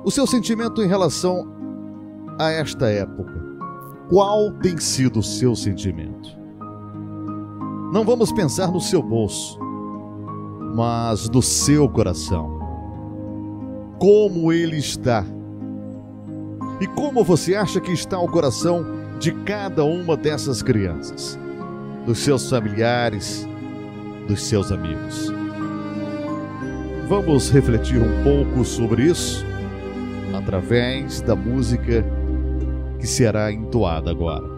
O seu sentimento em relação a esta época, qual tem sido o seu sentimento? Não vamos pensar no seu bolso, mas no seu coração. Como ele está? E como você acha que está o coração de cada uma dessas crianças? Dos seus familiares, dos seus amigos? Vamos refletir um pouco sobre isso através da música que será entoada agora.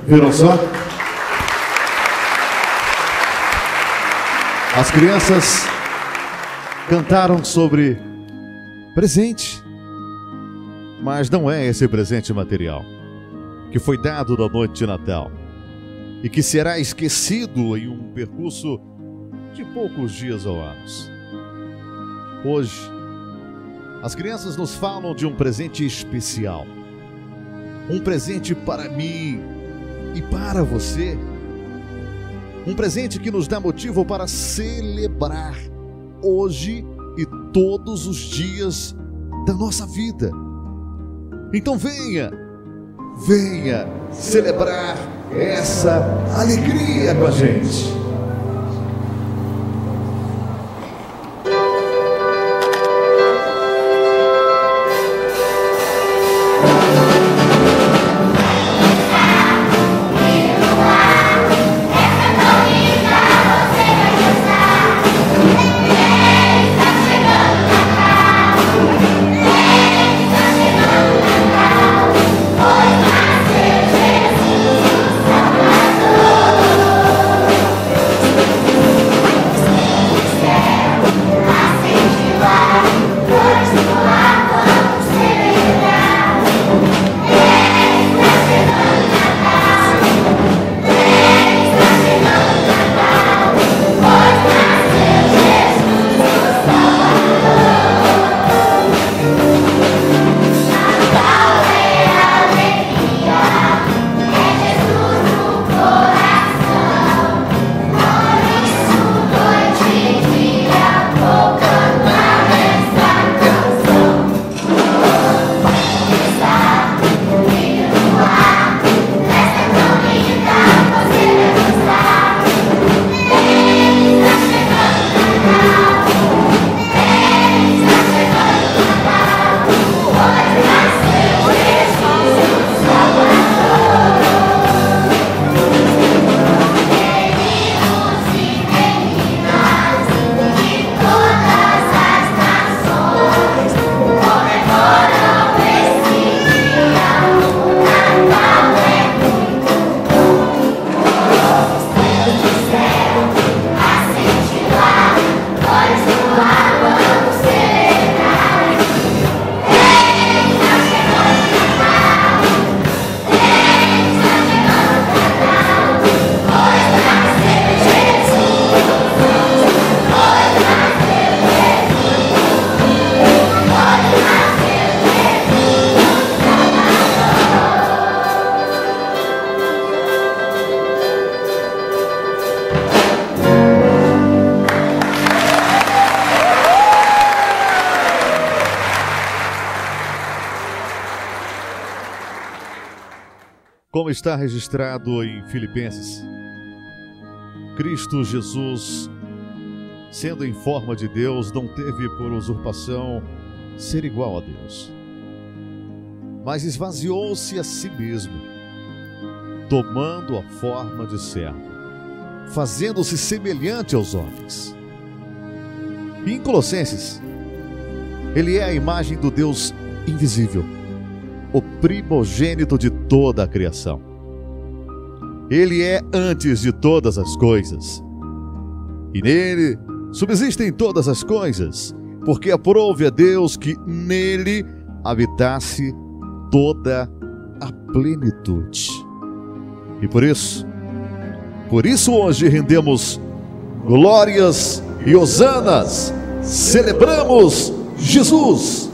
Viram só? As crianças cantaram sobre presente, mas não é esse presente material que foi dado na noite de Natal e que será esquecido em um percurso de poucos dias ou anos. Hoje, as crianças nos falam de um presente especial, um presente para mim e para você, um presente que nos dá motivo para celebrar hoje e todos os dias da nossa vida. Então venha celebrar essa alegria com a gente. Como está registrado em Filipenses, Cristo Jesus, sendo em forma de Deus, não teve por usurpação ser igual a Deus, mas esvaziou-se a si mesmo, tomando a forma de servo, fazendo-se semelhante aos homens. E em Colossenses, ele é a imagem do Deus invisível, o primogênito de toda a criação. Ele é antes de todas as coisas, e nele subsistem todas as coisas, porque aprouve a Deus que nele habitasse toda a plenitude. E por isso hoje rendemos glórias e hosanas, celebramos Jesus.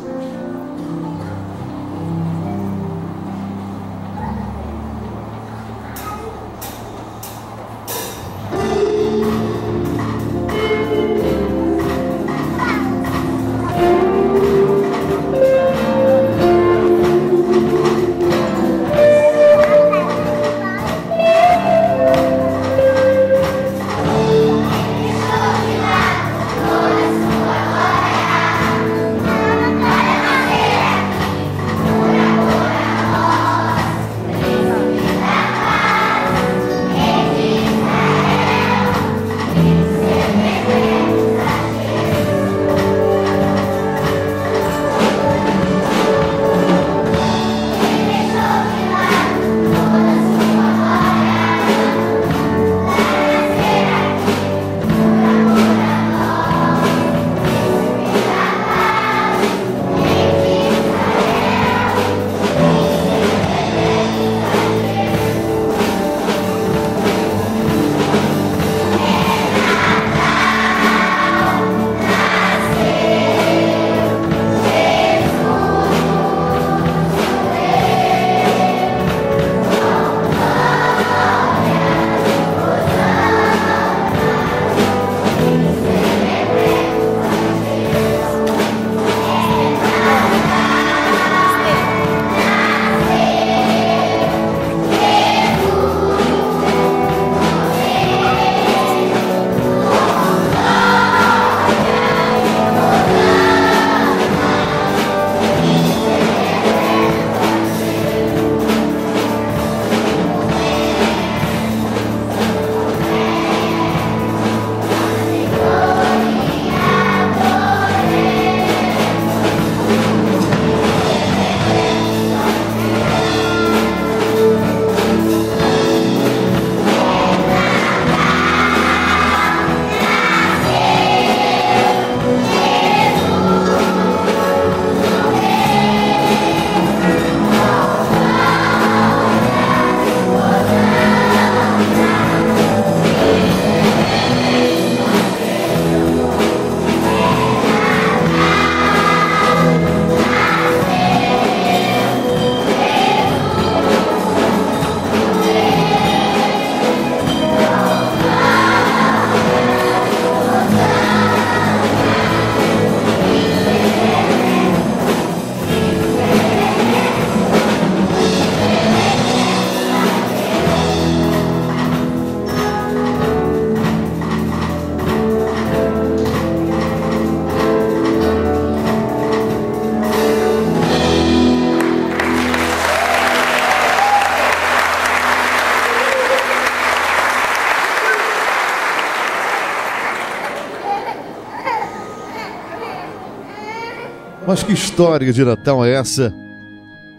Mas que história de Natal é essa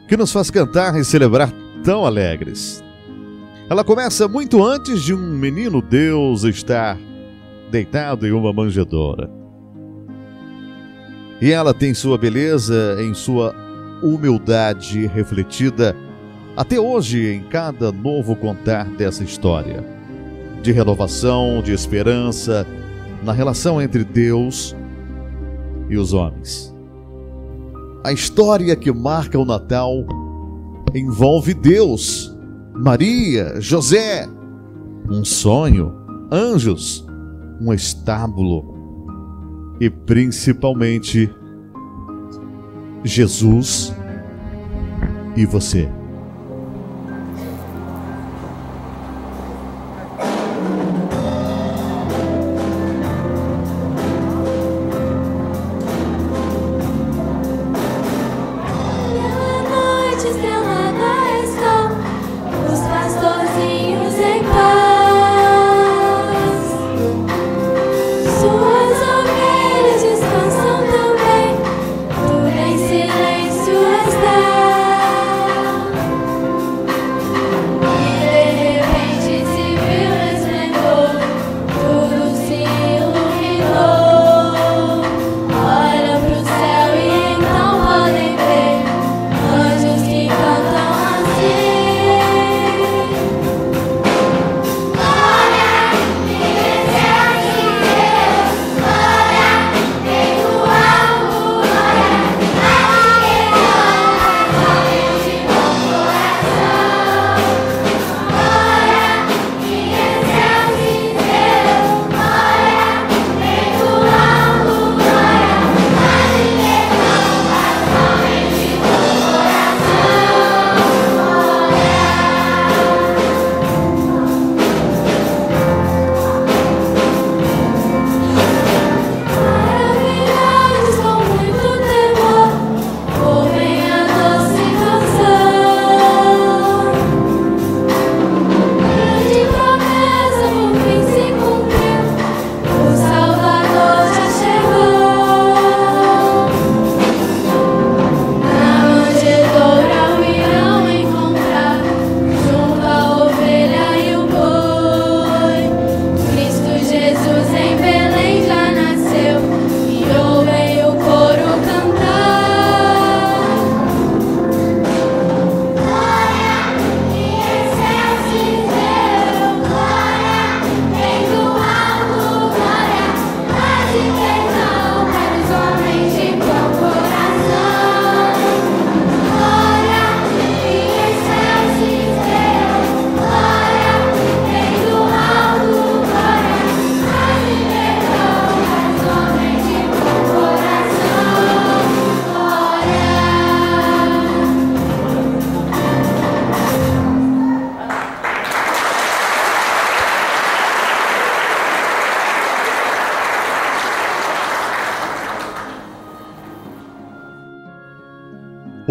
que nos faz cantar e celebrar tão alegres? Ela começa muito antes de um menino Deus estar deitado em uma manjedoura. E ela tem sua beleza em sua humildade refletida até hoje em cada novo contar dessa história, de renovação, de esperança, na relação entre Deus e os homens. A história que marca o Natal envolve Deus, Maria, José, um sonho, anjos, um estábulo e principalmente Jesus e você.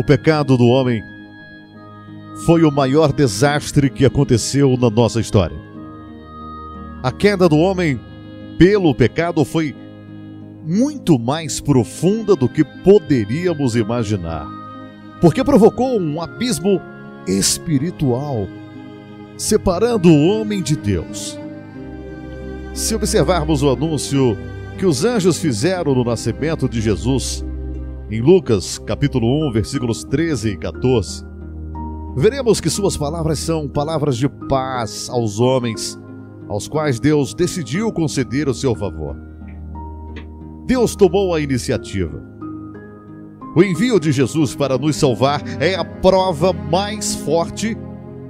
pecado do homem foi o maior desastre que aconteceu na nossa história. A queda do homem pelo pecado foi muito mais profunda do que poderíamos imaginar, porque provocou um abismo espiritual, separando o homem de Deus. Se observarmos o anúncio que os anjos fizeram no nascimento de Jesus, em Lucas capítulo 1, versículos 13 e 14, veremos que suas palavras são palavras de paz aos homens, aos quais Deus decidiu conceder o seu favor. Deus tomou a iniciativa. O envio de Jesus para nos salvar é a prova mais forte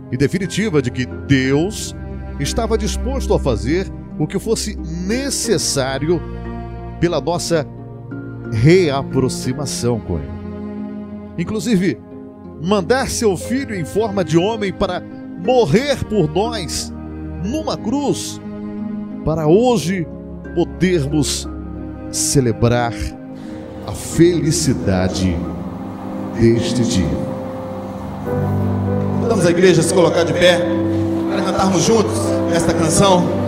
e definitiva de que Deus estava disposto a fazer o que fosse necessário pela nossa reaproximação com Ele. Inclusive, mandar seu Filho em forma de homem para morrer por nós numa cruz, para hoje podermos celebrar a felicidade deste dia. Vamos à igreja se colocar de pé para cantarmos juntos esta canção.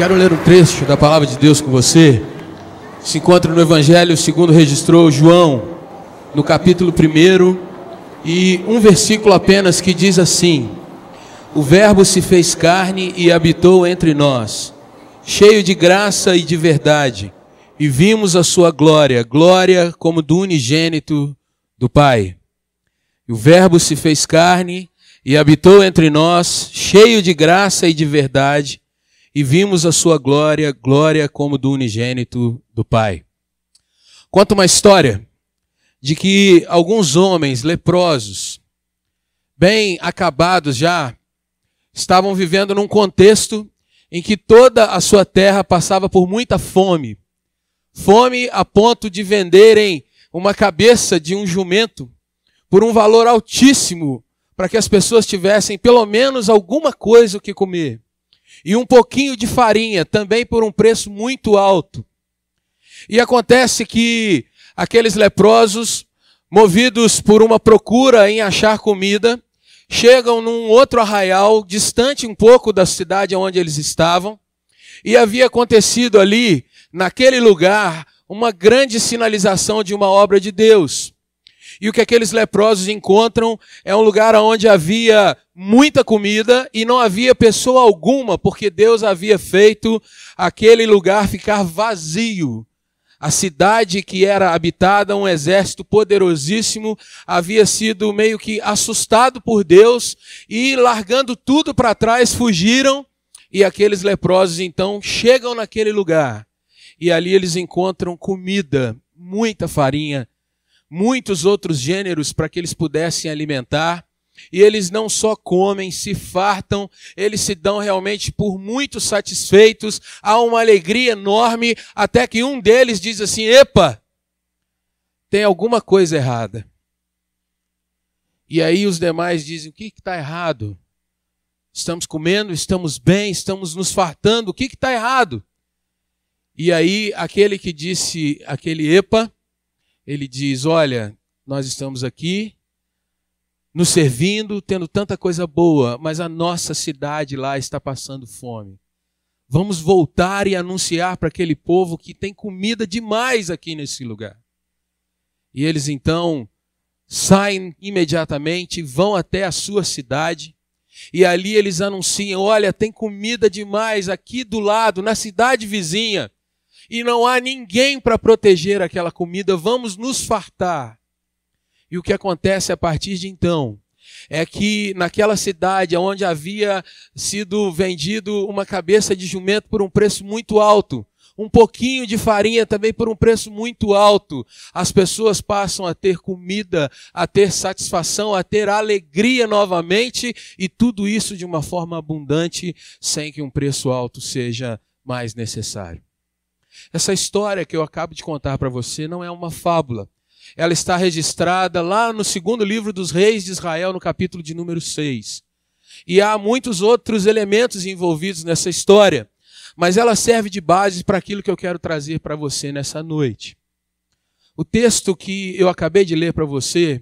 Quero ler um trecho da palavra de Deus com você. Se encontra no Evangelho segundo registrou João, no capítulo 1, e um versículo apenas que diz assim: o Verbo se fez carne e habitou entre nós, cheio de graça e de verdade, e vimos a sua glória, glória como do unigênito do Pai. E o Verbo se fez carne e habitou entre nós, cheio de graça e de verdade, e vimos a sua glória, glória como do unigênito do Pai. Conta uma história de que alguns homens leprosos, bem acabados já, estavam vivendo num contexto em que toda a sua terra passava por muita fome. Fome a ponto de venderem uma cabeça de um jumento por um valor altíssimo, para que as pessoas tivessem pelo menos alguma coisa o que comer. E um pouquinho de farinha, também por um preço muito alto. E acontece que aqueles leprosos, movidos por uma procura em achar comida, chegam num outro arraial, distante um pouco da cidade onde eles estavam, e havia acontecido ali, naquele lugar, uma grande sinalização de uma obra de Deus. E o que aqueles leprosos encontram é um lugar onde havia muita comida e não havia pessoa alguma, porque Deus havia feito aquele lugar ficar vazio. A cidade que era habitada, um exército poderosíssimo, havia sido meio que assustado por Deus e, largando tudo para trás, fugiram. E aqueles leprosos, então, chegam naquele lugar. E ali eles encontram comida, muita farinha, muitos outros gêneros para que eles pudessem alimentar. E eles não só comem, se fartam, eles se dão realmente por muito satisfeitos, há uma alegria enorme, até que um deles diz assim: epa, tem alguma coisa errada. E aí os demais dizem: o que está errado? Estamos comendo, estamos bem, estamos nos fartando, o que está errado? E aí aquele que disse, aquele epa, ele diz: olha, nós estamos aqui nos servindo, tendo tanta coisa boa, mas a nossa cidade lá está passando fome. Vamos voltar e anunciar para aquele povo que tem comida demais aqui nesse lugar. E eles então saem imediatamente, vão até a sua cidade, e ali eles anunciam: olha, tem comida demais aqui do lado, na cidade vizinha, e não há ninguém para proteger aquela comida, vamos nos fartar. E o que acontece a partir de então é que naquela cidade onde havia sido vendido uma cabeça de jumento por um preço muito alto, um pouquinho de farinha também por um preço muito alto, as pessoas passam a ter comida, a ter satisfação, a ter alegria novamente, e tudo isso de uma forma abundante, sem que um preço alto seja mais necessário. Essa história que eu acabo de contar para você não é uma fábula. Ela está registrada lá no segundo livro dos reis de Israel, no capítulo de número 6. E há muitos outros elementos envolvidos nessa história, mas ela serve de base para aquilo que eu quero trazer para você nessa noite. O texto que eu acabei de ler para você,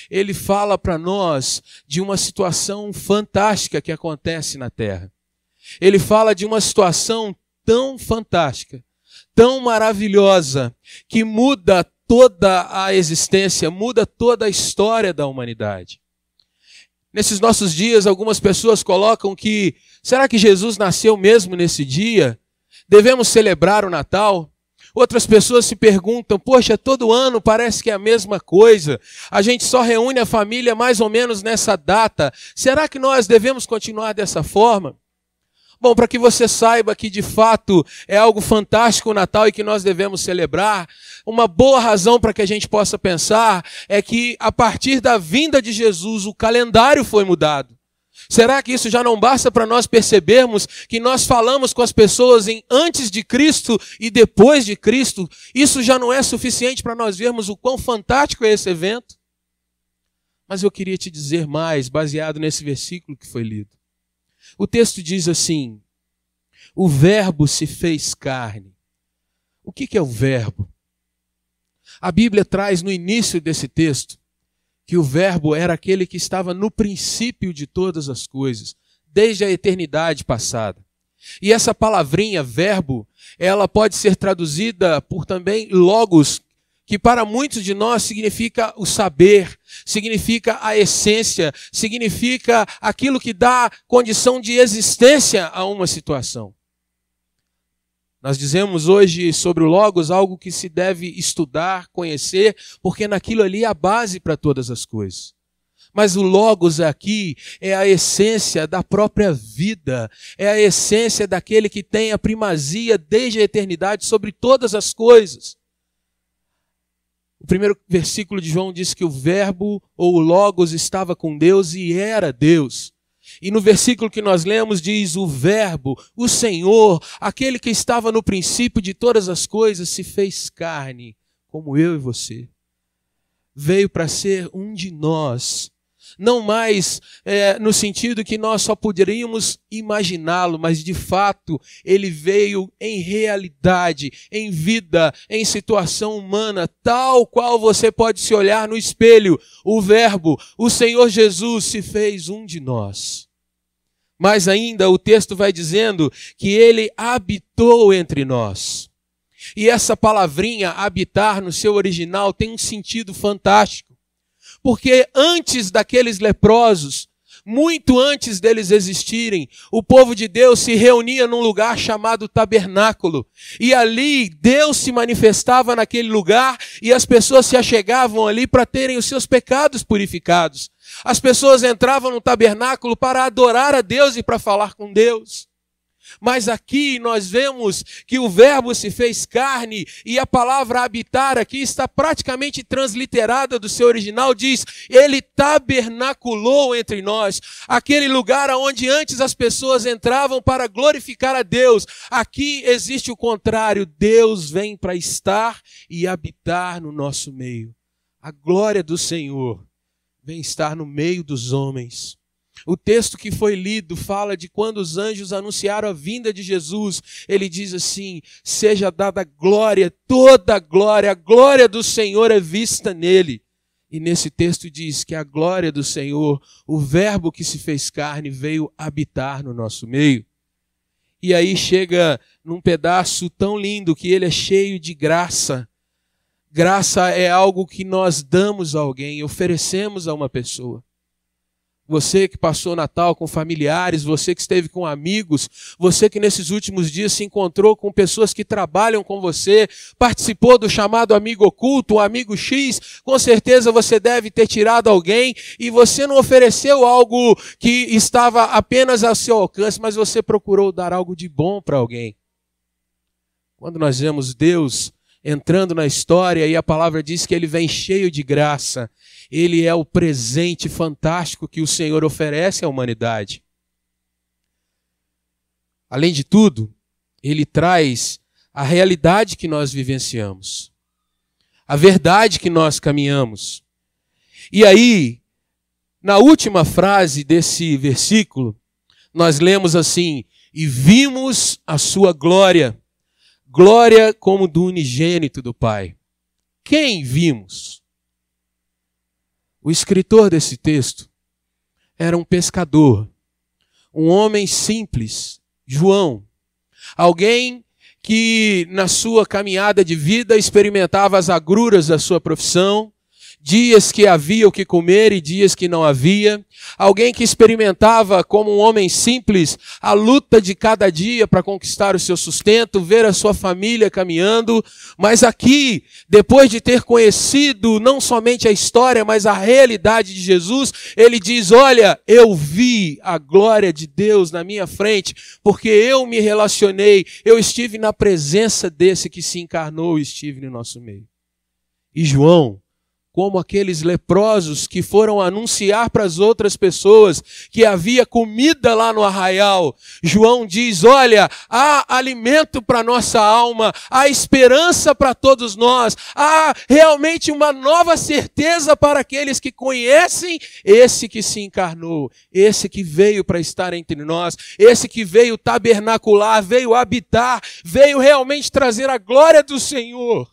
ele fala para nós de uma situação fantástica que acontece na terra. Ele fala de uma situação tão fantástica, tão maravilhosa, que muda toda a existência, muda toda a história da humanidade. Nesses nossos dias, algumas pessoas colocam que, será que Jesus nasceu mesmo nesse dia? Devemos celebrar o Natal? Outras pessoas se perguntam: poxa, todo ano parece que é a mesma coisa, a gente só reúne a família mais ou menos nessa data, será que nós devemos continuar dessa forma? Bom, para que você saiba que de fato é algo fantástico o Natal e que nós devemos celebrar, uma boa razão para que a gente possa pensar é que a partir da vinda de Jesus o calendário foi mudado. Será que isso já não basta para nós percebermos que nós falamos com as pessoas em antes de Cristo e depois de Cristo? Isso já não é suficiente para nós vermos o quão fantástico é esse evento? Mas eu queria te dizer mais, baseado nesse versículo que foi lido. O texto diz assim: o Verbo se fez carne. O que é o Verbo? A Bíblia traz no início desse texto que o Verbo era aquele que estava no princípio de todas as coisas, desde a eternidade passada. E essa palavrinha, verbo, ela pode ser traduzida por também logos, que para muitos de nós significa o saber, significa a essência, significa aquilo que dá condição de existência a uma situação. Nós dizemos hoje sobre o logos algo que se deve estudar, conhecer, porque naquilo ali é a base para todas as coisas. Mas o logos aqui é a essência da própria vida, é a essência daquele que tem a primazia desde a eternidade sobre todas as coisas. O primeiro versículo de João diz que o verbo ou o logos estava com Deus e era Deus. E no versículo que nós lemos diz o verbo, o Senhor, aquele que estava no princípio de todas as coisas, se fez carne, como eu e você. Veio para ser um de nós. Não mais no sentido que nós só poderíamos imaginá-lo, mas de fato ele veio em realidade, em vida, em situação humana, tal qual você pode se olhar no espelho. O Verbo, o Senhor Jesus, se fez um de nós. Mas ainda o texto vai dizendo que ele habitou entre nós. E essa palavrinha, habitar, no seu original, tem um sentido fantástico. Porque antes daqueles leprosos, muito antes deles existirem, o povo de Deus se reunia num lugar chamado tabernáculo. E ali Deus se manifestava naquele lugar e as pessoas se achegavam ali para terem os seus pecados purificados. As pessoas entravam no tabernáculo para adorar a Deus e para falar com Deus. Mas aqui nós vemos que o verbo se fez carne e a palavra habitar aqui está praticamente transliterada do seu original, diz, ele tabernaculou entre nós, aquele lugar onde antes as pessoas entravam para glorificar a Deus. Aqui existe o contrário, Deus vem para estar e habitar no nosso meio. A glória do Senhor vem estar no meio dos homens. O texto que foi lido fala de quando os anjos anunciaram a vinda de Jesus. Ele diz assim, seja dada glória, toda a glória do Senhor é vista nele. E nesse texto diz que a glória do Senhor, o verbo que se fez carne, veio habitar no nosso meio. E aí chega num pedaço tão lindo que ele é cheio de graça. Graça é algo que nós damos a alguém, oferecemos a uma pessoa. Você que passou o Natal com familiares, você que esteve com amigos, você que nesses últimos dias se encontrou com pessoas que trabalham com você, participou do chamado amigo oculto, o amigo X, com certeza você deve ter tirado alguém e você não ofereceu algo que estava apenas ao seu alcance, mas você procurou dar algo de bom para alguém. Quando nós vemos Deus entrando na história e a palavra diz que ele vem cheio de graça, ele é o presente fantástico que o Senhor oferece à humanidade. Além de tudo, ele traz a realidade que nós vivenciamos, a verdade que nós caminhamos. E aí, na última frase desse versículo, nós lemos assim, e vimos a sua glória, glória como do unigênito do Pai. Quem vimos? O escritor desse texto era um pescador, um homem simples, João. Alguém que na sua caminhada de vida experimentava as agruras da sua profissão, dias que havia o que comer e dias que não havia. Alguém que experimentava como um homem simples a luta de cada dia para conquistar o seu sustento, ver a sua família caminhando. Mas aqui, depois de ter conhecido não somente a história, mas a realidade de Jesus, ele diz, olha, eu vi a glória de Deus na minha frente, porque eu me relacionei, eu estive na presença desse que se encarnou e estive no nosso meio. E João, como aqueles leprosos que foram anunciar para as outras pessoas que havia comida lá no arraial. João diz, olha, há alimento para nossa alma, há esperança para todos nós, há realmente uma nova certeza para aqueles que conhecem esse que se encarnou, esse que veio para estar entre nós, esse que veio tabernacular, veio habitar, veio realmente trazer a glória do Senhor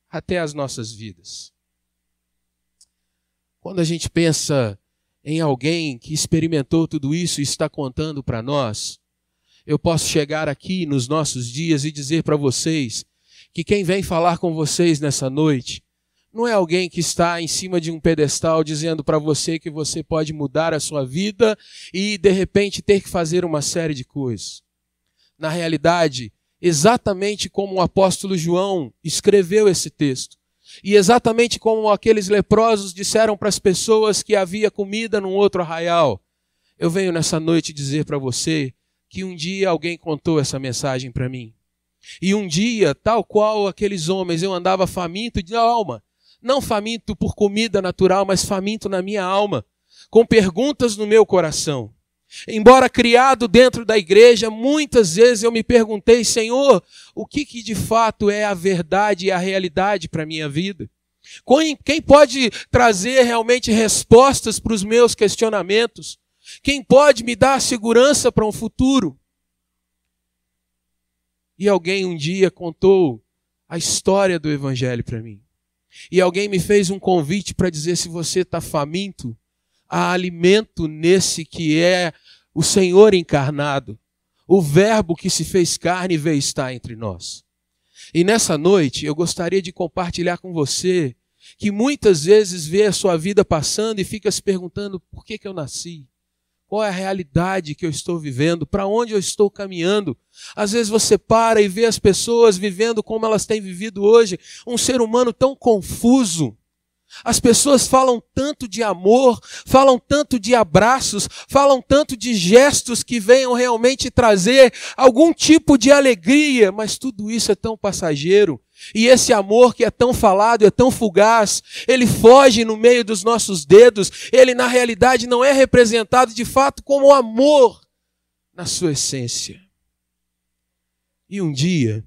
até as nossas vidas. Quando a gente pensa em alguém que experimentou tudo isso e está contando para nós, eu posso chegar aqui nos nossos dias e dizer para vocês que quem vem falar com vocês nessa noite não é alguém que está em cima de um pedestal dizendo para você que você pode mudar a sua vida e, de repente, ter que fazer uma série de coisas. Na realidade, exatamente como o apóstolo João escreveu esse texto, e exatamente como aqueles leprosos disseram para as pessoas que havia comida num outro arraial, eu venho nessa noite dizer para você que um dia alguém contou essa mensagem para mim. E um dia, tal qual aqueles homens, eu andava faminto de alma. Não faminto por comida natural, mas faminto na minha alma, com perguntas no meu coração. Embora criado dentro da igreja, muitas vezes eu me perguntei, Senhor, o que de fato é a verdade e a realidade para a minha vida? Quem pode trazer realmente respostas para os meus questionamentos? Quem pode me dar segurança para um futuro? E alguém um dia contou a história do Evangelho para mim. E alguém me fez um convite para dizer, se você está faminto, há alimento nesse que é o Senhor encarnado, o Verbo que se fez carne e veio estar entre nós. E nessa noite eu gostaria de compartilhar com você que muitas vezes vê a sua vida passando e fica se perguntando por que eu nasci? Qual é a realidade que eu estou vivendo? Para onde eu estou caminhando? Às vezes você para e vê as pessoas vivendo como elas têm vivido hoje, um ser humano tão confuso. As pessoas falam tanto de amor, falam tanto de abraços, falam tanto de gestos que venham realmente trazer algum tipo de alegria, mas tudo isso é tão passageiro. E esse amor que é tão falado, é tão fugaz, ele foge no meio dos nossos dedos, ele na realidade não é representado de fato como amor na sua essência. E um dia,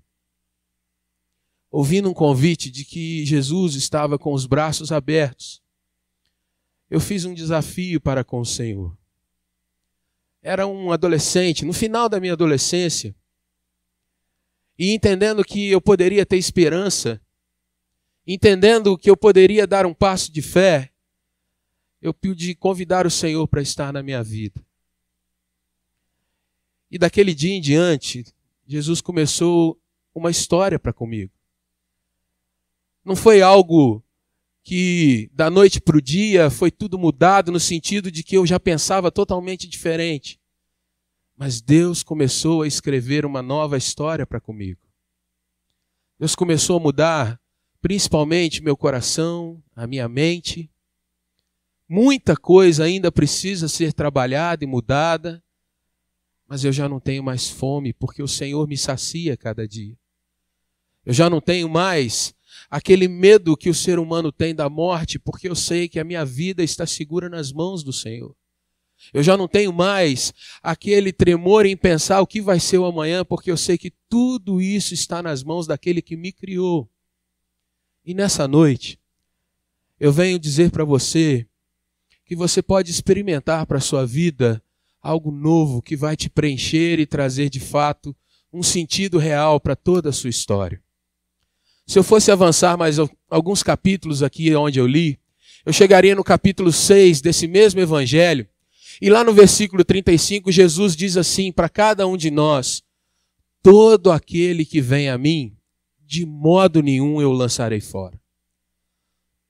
ouvindo um convite de que Jesus estava com os braços abertos, eu fiz um desafio para com o Senhor. Era um adolescente, no final da minha adolescência, e entendendo que eu poderia ter esperança, entendendo que eu poderia dar um passo de fé, eu pude convidar o Senhor para estar na minha vida. E daquele dia em diante, Jesus começou uma história para comigo. Não foi algo que da noite para o dia foi tudo mudado no sentido de que eu já pensava totalmente diferente. Mas Deus começou a escrever uma nova história para comigo. Deus começou a mudar principalmente meu coração, a minha mente. Muita coisa ainda precisa ser trabalhada e mudada, mas eu já não tenho mais fome porque o Senhor me sacia cada dia. Eu já não tenho mais aquele medo que o ser humano tem da morte, porque eu sei que a minha vida está segura nas mãos do Senhor. Eu já não tenho mais aquele tremor em pensar o que vai ser o amanhã, porque eu sei que tudo isso está nas mãos daquele que me criou. E nessa noite, eu venho dizer para você que você pode experimentar para a sua vida algo novo que vai te preencher e trazer de fato um sentido real para toda a sua história. Se eu fosse avançar mais alguns capítulos aqui onde eu li, eu chegaria no capítulo 6 desse mesmo evangelho, e lá no versículo 35, Jesus diz assim para cada um de nós: todo aquele que vem a mim, de modo nenhum eu o lançarei fora.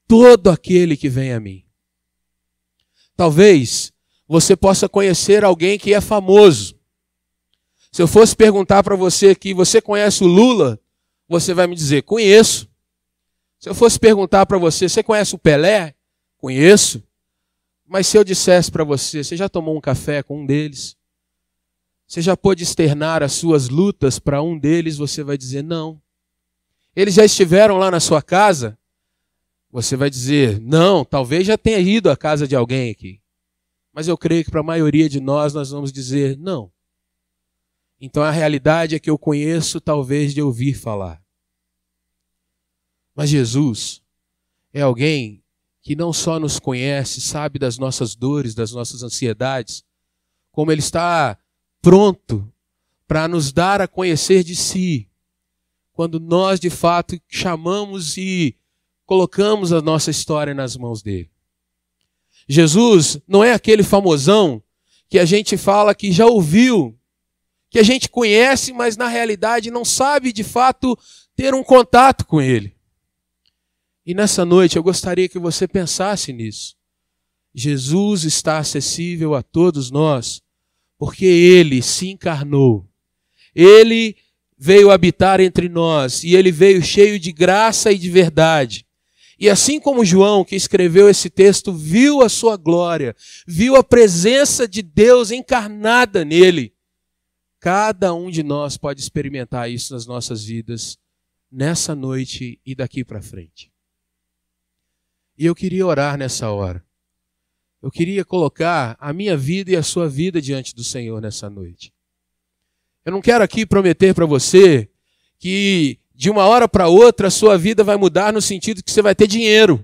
Todo aquele que vem a mim. Talvez você possa conhecer alguém que é famoso. Se eu fosse perguntar para você aqui, você conhece o Lula? Você vai me dizer, conheço. Se eu fosse perguntar para você, você conhece o Pelé? Conheço. Mas se eu dissesse para você, você já tomou um café com um deles? Você já pôde externar as suas lutas para um deles? Você vai dizer, não. Eles já estiveram lá na sua casa? Você vai dizer, não, talvez já tenha ido à casa de alguém aqui. Mas eu creio que para a maioria de nós vamos dizer, não. Então a realidade é que eu conheço talvez de ouvir falar. Mas Jesus é alguém que não só nos conhece, sabe das nossas dores, das nossas ansiedades, como Ele está pronto para nos dar a conhecer de si, quando nós de fato chamamos e colocamos a nossa história nas mãos dele. Jesus não é aquele famosão que a gente fala que já ouviu, que a gente conhece, mas na realidade não sabe de fato ter um contato com Ele. E nessa noite eu gostaria que você pensasse nisso. Jesus está acessível a todos nós, porque Ele se encarnou. Ele veio habitar entre nós e Ele veio cheio de graça e de verdade. E assim como João, que escreveu esse texto, viu a sua glória, viu a presença de Deus encarnada nele, cada um de nós pode experimentar isso nas nossas vidas, nessa noite e daqui para frente. E eu queria orar nessa hora. Eu queria colocar a minha vida e a sua vida diante do Senhor nessa noite. Eu não quero aqui prometer para você que de uma hora para outra a sua vida vai mudar no sentido que você vai ter dinheiro.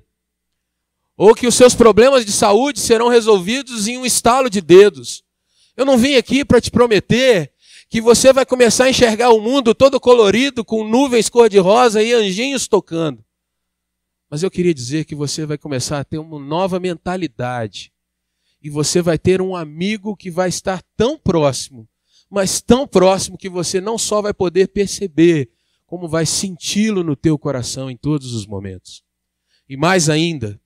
Ou que os seus problemas de saúde serão resolvidos em um estalo de dedos. Eu não vim aqui para te prometer que você vai começar a enxergar o mundo todo colorido, com nuvens cor-de-rosa e anjinhos tocando. Mas eu queria dizer que você vai começar a ter uma nova mentalidade. E você vai ter um amigo que vai estar tão próximo, mas tão próximo que você não só vai poder perceber, como vai senti-lo no teu coração em todos os momentos. E mais ainda,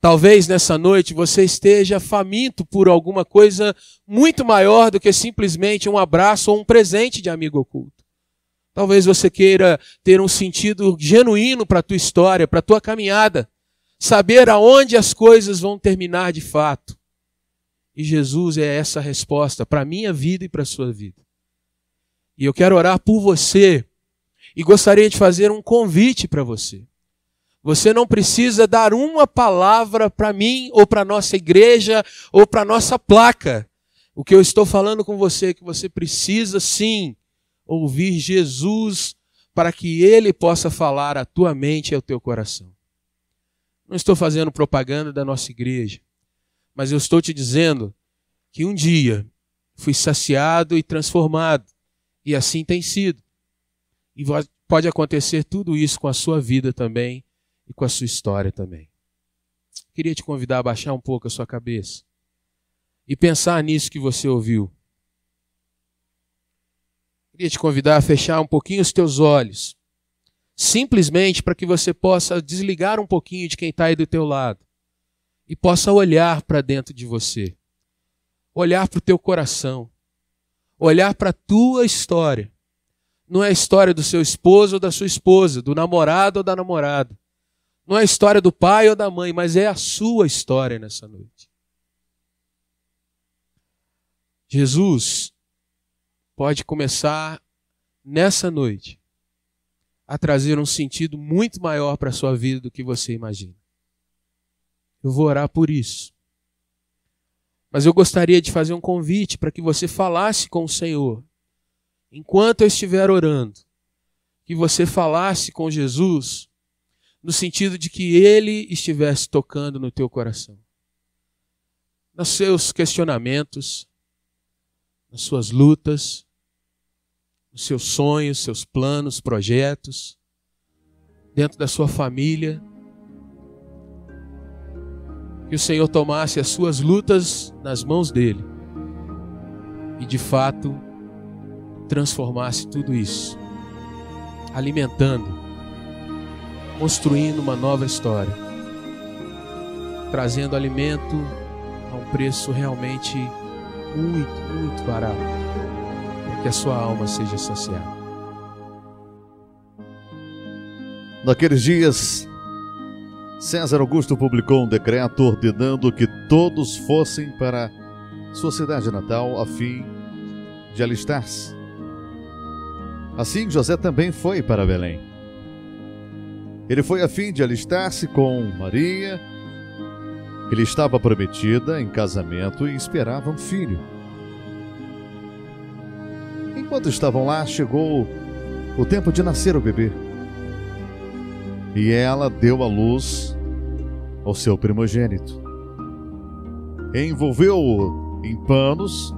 talvez nessa noite você esteja faminto por alguma coisa muito maior do que simplesmente um abraço ou um presente de amigo oculto. Talvez você queira ter um sentido genuíno para a tua história, para a tua caminhada, saber aonde as coisas vão terminar de fato. E Jesus é essa resposta para a minha vida e para a sua vida. E eu quero orar por você e gostaria de fazer um convite para você. Você não precisa dar uma palavra para mim, ou para a nossa igreja, ou para a nossa placa. O que eu estou falando com você é que você precisa sim ouvir Jesus para que Ele possa falar à tua mente e ao teu coração. Não estou fazendo propaganda da nossa igreja, mas eu estou te dizendo que um dia fui saciado e transformado, e assim tem sido. E pode acontecer tudo isso com a sua vida também e com a sua história também. Queria te convidar a baixar um pouco a sua cabeça e pensar nisso que você ouviu. Queria te convidar a fechar um pouquinho os teus olhos, simplesmente para que você possa desligar um pouquinho de quem está aí do teu lado e possa olhar para dentro de você, olhar para o teu coração, olhar para a tua história. Não é a história do seu esposo ou da sua esposa, do namorado ou da namorada. Não é a história do pai ou da mãe, mas é a sua história nessa noite. Jesus pode começar nessa noite a trazer um sentido muito maior para a sua vida do que você imagina. Eu vou orar por isso. Mas eu gostaria de fazer um convite para que você falasse com o Senhor. Enquanto eu estiver orando, que você falasse com Jesus no sentido de que Ele estivesse tocando no teu coração. Nos seus questionamentos, nas suas lutas, nos seus sonhos, seus planos, projetos, dentro da sua família. Que o Senhor tomasse as suas lutas nas mãos dEle e de fato transformasse tudo isso, alimentando, construindo uma nova história, trazendo alimento a um preço realmente muito, muito barato, para que a sua alma seja saciada. Naqueles dias, César Augusto publicou um decreto ordenando que todos fossem para sua cidade natal a fim de alistar-se. Assim, José também foi para Belém. Ele foi a fim de alistar-se com Maria, que lhe estava prometida em casamento e esperava um filho. Enquanto estavam lá, chegou o tempo de nascer o bebê. E ela deu à luz ao seu primogênito. Envolveu-o em panos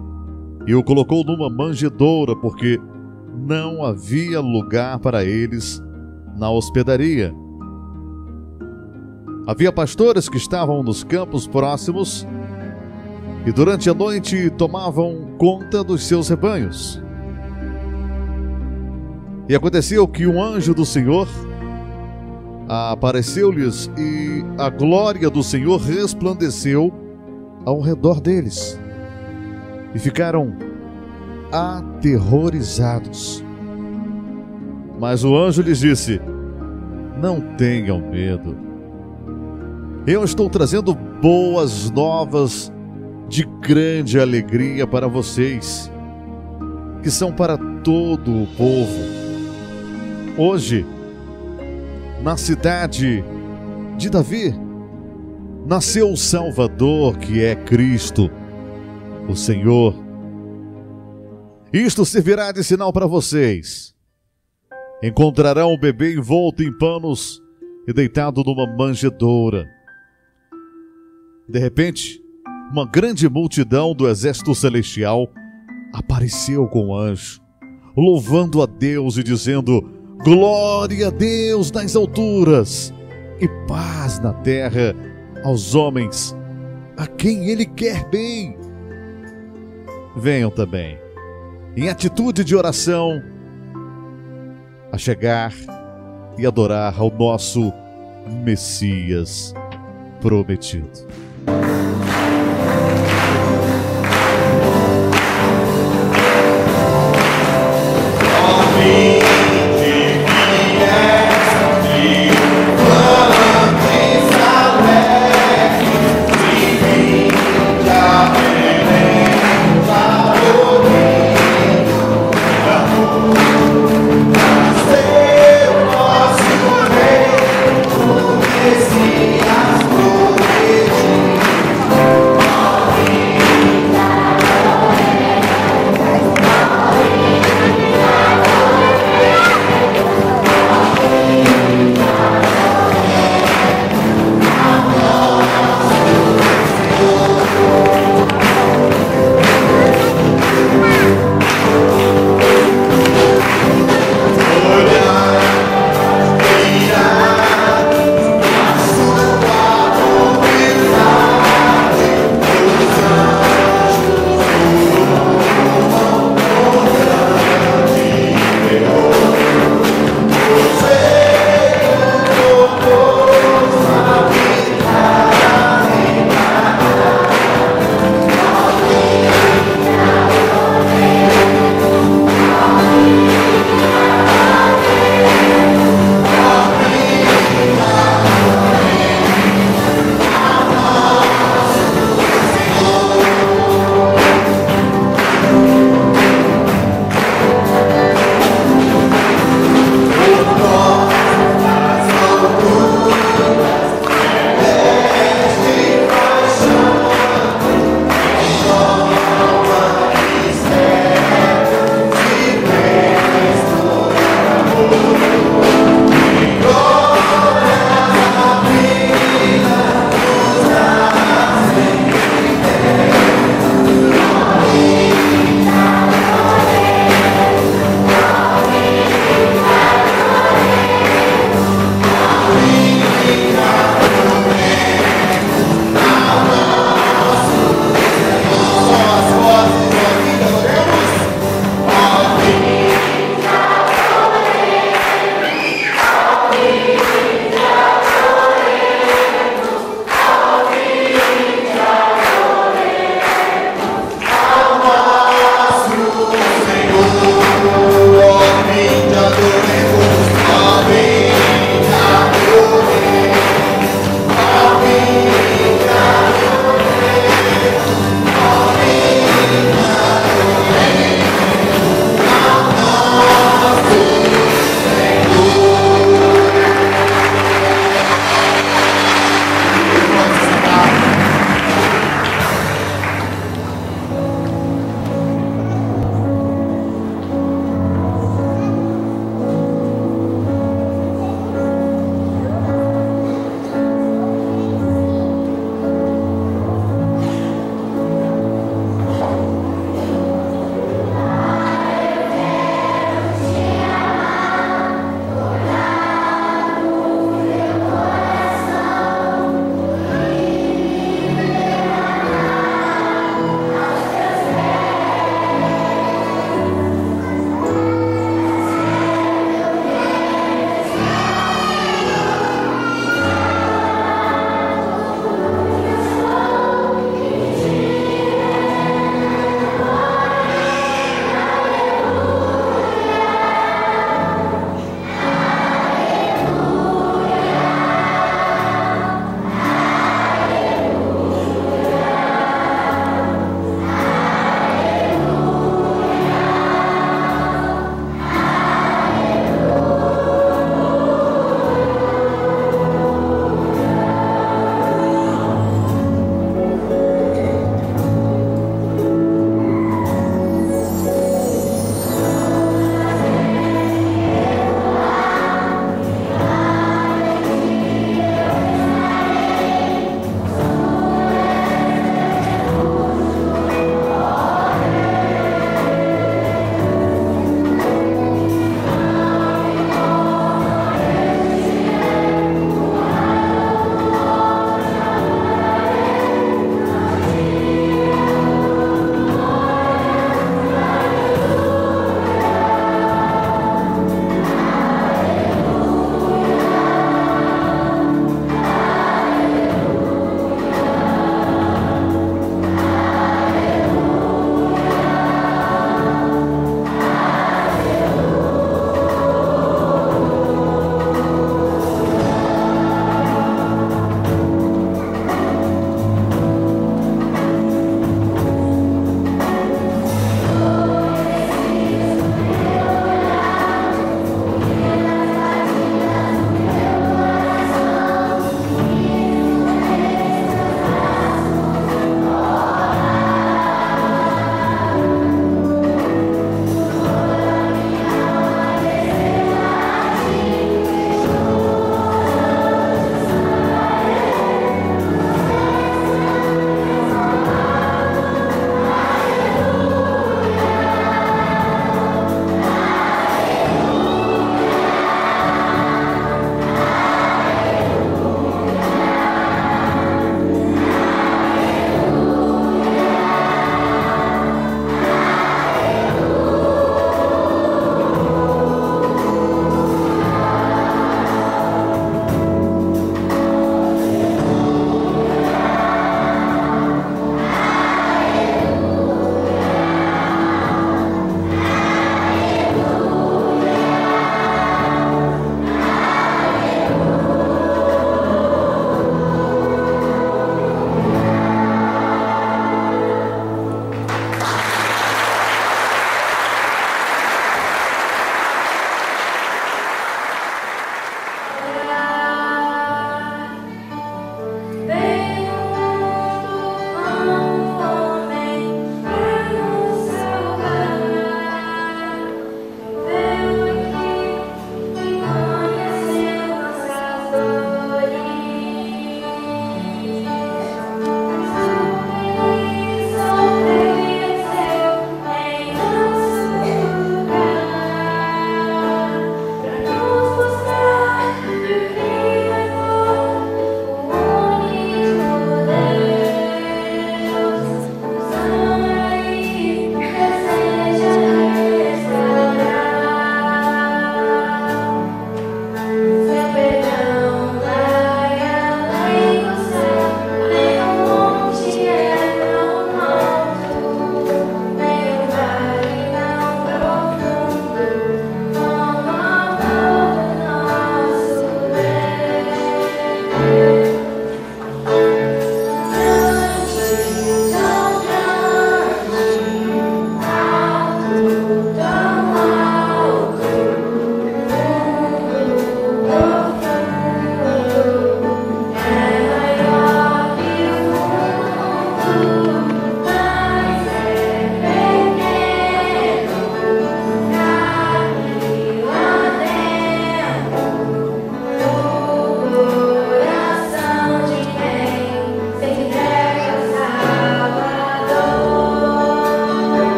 e o colocou numa manjedoura, porque não havia lugar para eles na hospedaria. Havia pastores que estavam nos campos próximos e durante a noite tomavam conta dos seus rebanhos. E aconteceu que um anjo do Senhor apareceu-lhes e a glória do Senhor resplandeceu ao redor deles. E ficaram aterrorizados. Mas o anjo lhes disse: não tenham medo. Eu estou trazendo boas novas de grande alegria para vocês, que são para todo o povo. Hoje, na cidade de Davi, nasceu o Salvador, que é Cristo, o Senhor. Isto servirá de sinal para vocês. Encontrarão o bebê envolto em panos e deitado numa manjedoura. De repente, uma grande multidão do exército celestial apareceu com o anjo, louvando a Deus e dizendo: glória a Deus nas alturas e paz na terra aos homens a quem Ele quer bem. Venham também, em atitude de oração, a chegar e adorar ao nosso Messias prometido. Amém.